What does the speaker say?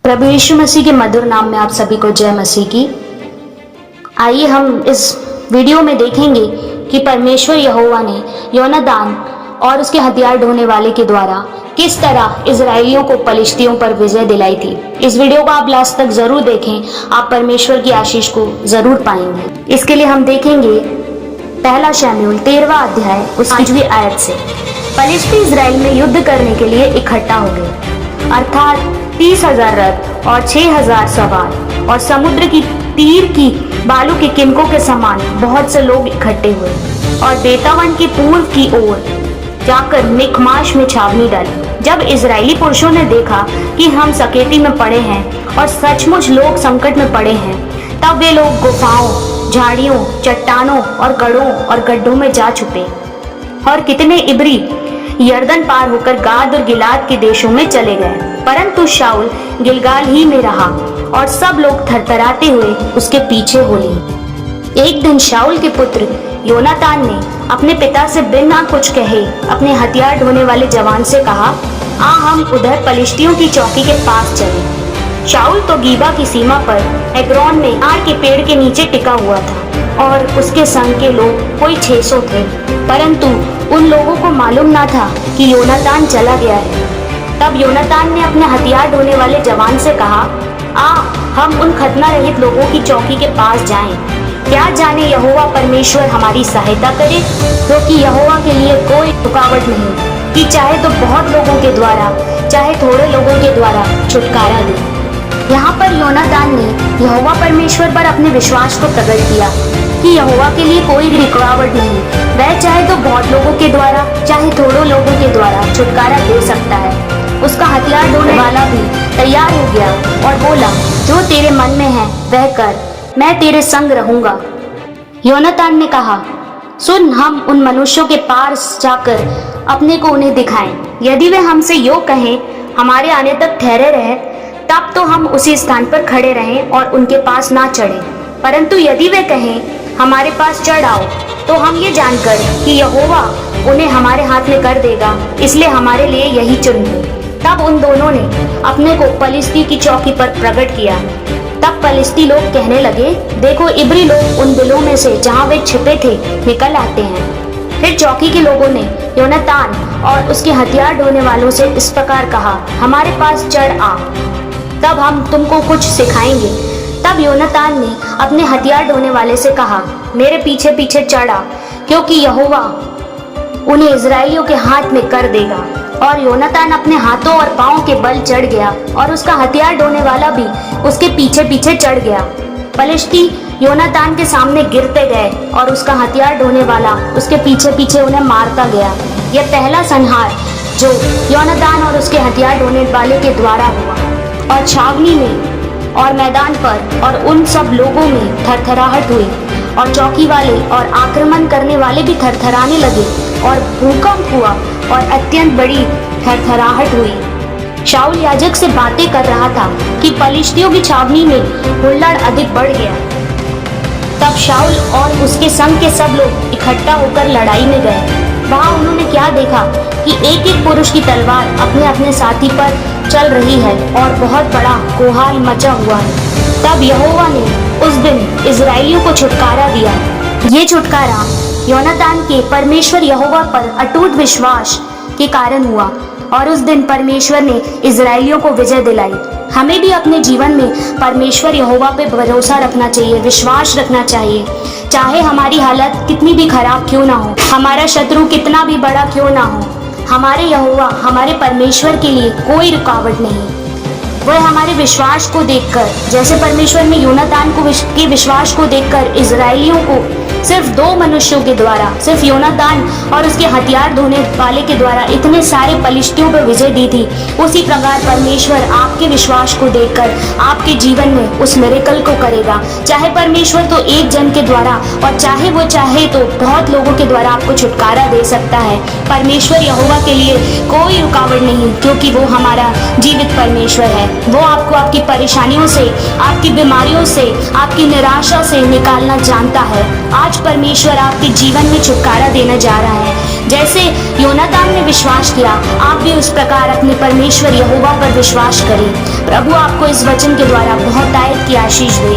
प्रभु यीशु मसीह के मधुर नाम में आप सभी को जय मसीह की। आइए हम इस वीडियो में देखेंगे कि परमेश्वर यहोवा ने योनादान और उसके हथियार ढोने वाले के द्वारा किस तरह इजरायलियों को पलिश्तियों पर विजय दिलाई थी। इस वीडियो को आप लास्ट तक जरूर देखें, आप परमेश्वर की आशीष को जरूर पाएंगे। इसके लिए हम देखेंगे पहला शमूएल 13वां अध्याय उसकी 5वीं आयत से। पलिश्ती इजराइल में युद्ध करने के लिए इकट्ठा हो गए, अर्थात 30,000 रथ और 6,000 सवार और समुद्र की तीर की बालू के किनकों के समान बहुत से लोग इकट्ठे हुए और बेतावन की पूर्व की ओर जाकर मिकमाश में छावनी डाली। जब इजरायली पुरुषों ने देखा कि हम सकेती में पड़े हैं और सचमुच लोग संकट में पड़े हैं, तब वे लोग गुफाओं, झाड़ियों, चट्टानों और गढ़ों और गड्ढों में जा छुपे और कितने इब्री यरदन पार होकर गाद और गिलाद के देशों में चले गए। परंतु शाऊल गिलगाल ही में रहा और सब लोग थरथराते हुए उसके पीछे हो लिए। एक दिन शाऊल के पुत्र योनातान ने अपने पिता से बिना कुछ कहे अपने हथियार ढोने वाले जवान से कहा, आ हम उधर पलिश्तियों की चौकी के पास चले। शाऊल तो गीबा की सीमा पर हेब्रोन में आड़ के पेड़ के नीचे टिका हुआ था और उसके संग के लोग कोई 600 थे, परंतु उन लोगों को मालूम न था कि योनातान चला गया है। तब योनातान ने अपने हथियार ढोने वाले जवान से कहा, आ हम उन खतना रहित लोगों की चौकी के पास जाएं। क्या जाने यहोवा परमेश्वर हमारी सहायता करे, क्योंकि यहोवा के लिए कोई रुकावट नहीं कि चाहे तो बहुत लोगों के द्वारा चाहे थोड़े लोगों के द्वारा छुटकारा दे। यहाँ पर योनातान ने यहोवा परमेश्वर पर अपने विश्वास को प्रकट किया कि यहोवा के लिए कोई रुकावट नहीं, वह चाहे तो बहुत लोगों के द्वारा चाहे थोड़े लोगों के द्वारा छुटकारा दे सकता है। उसका हथियार ढोने वाला भी तैयार हो गया और बोला, जो तेरे मन में है वह कर, मैं तेरे संग रहूंगा। योनातान ने कहा, सुन, हम उन मनुष्यों के पास जाकर अपने को उन्हें दिखाएं। यदि वे हमसे यो कहें हमारे आने तक ठहरे रहे, तब तो हम उसी स्थान पर खड़े रहें और उनके पास ना चढ़े। परंतु यदि वे कहें हमारे पास चढ़ आओ, तो हम ये जानकर कि यहोवा उन्हें हमारे हाथ में कर देगा, इसलिए हमारे लिए यही चुन लो। तब उन दोनों ने अपने को पलिश्ती की चौकी पर प्रकट किया। तब पलिश्ती लोग कहने लगे, देखो इब्री लोग उन बिलों में से जहाँ वे छिपे थे निकल आते हैं। फिर चौकी के लोगों ने योनातान और उसके हथियार ढोने वालों से इस प्रकार कहा, हमारे पास चढ़ आ, तब हम तुमको कुछ सिखाएंगे। तब योनातान ने अपने हथियार ढोने वाले से कहा, मेरे पीछे पीछे चढ़ा, क्योंकि यहोवा उन्हें इजरायलियों के हाथ में कर देगा। और योनातान अपने हाथों और पांवों के बल चढ़ गया और उसका हथियार ढोने वाला भी उसके पीछे पीछे चढ़ गया। पलिश्ती योनातान के सामने गिरते गए और उसका हथियार ढोने वाला उसके पीछे पीछे उन्हें मारता गया। यह पहला संहार जो योनातान और उसके हथियार ढोने वाले के द्वारा हुआ। और छावनी में और मैदान पर और उन सब लोगों में थरथराहट हुई और चौकी वाले और आक्रमण करने वाले भी थरथराने लगे और भूकंप हुआ और अत्यंत बड़ी थरथराहट हुई। शाऊल याजक से बातें कर रहा था कि पलिश्तियों की छावनी में हुल्लड़ अधिक बढ़ गया। तब शाऊल और उसके संग के सब लोग इकट्ठा होकर लड़ाई में गए। वहां उन्होंने क्या देखा कि एक एक पुरुष की तलवार अपने अपने साथी पर चल रही है और बहुत बड़ा कोहाल मचा हुआ है। तब यहोवा ने उस दिन इजरायलियों को छुटकारा दिया। ये छुटकारा योनातान के परमेश्वर यहोवा पर अटूट विश्वास के कारण हुआ और उस दिन परमेश्वर ने इजरायलियों को विजय दिलाई। हमें भी अपने जीवन में परमेश्वर यहोवा पे भरोसा रखना चाहिए, विश्वास रखना चाहिए, चाहे हमारी हालत कितनी भी खराब क्यों ना हो, हमारा शत्रु कितना भी बड़ा क्यों ना हो, हमारे यहोवा हमारे परमेश्वर के लिए कोई रुकावट नहीं। वह हमारे विश्वास को देखकर, जैसे परमेश्वर ने योनातान के विश्वास को देखकर इजरायलियों को सिर्फ 2 मनुष्यों के द्वारा, सिर्फ योनातान और उसके हथियार ढोने वाले के द्वारा इतने सारे पलिश्तियों पर विजय दी थी, उसी प्रकार परमेश्वर आपके विश्वास को देखकर आपके जीवन में उस मिरेकल को करेगा। चाहे परमेश्वर तो एक जन के द्वारा और चाहे वो चाहे तो बहुत लोगों के द्वारा आपको छुटकारा दे सकता है। परमेश्वर यहोवा के लिए कोई रुकावट नहीं, क्योंकि वो हमारा जीवित परमेश्वर है। वो आपको आपकी परेशानियों से, आपकी बीमारियों से, आपकी निराशा से निकालना जानता है। आज आज परमेश्वर आपके जीवन में छुटकारा देना जा रहा है। जैसे योनातान ने विश्वास किया, आप भी उस प्रकार अपने परमेश्वर यहोवा पर विश्वास करें। प्रभु आपको इस वचन के द्वारा बहुत आयत की आशीष दे।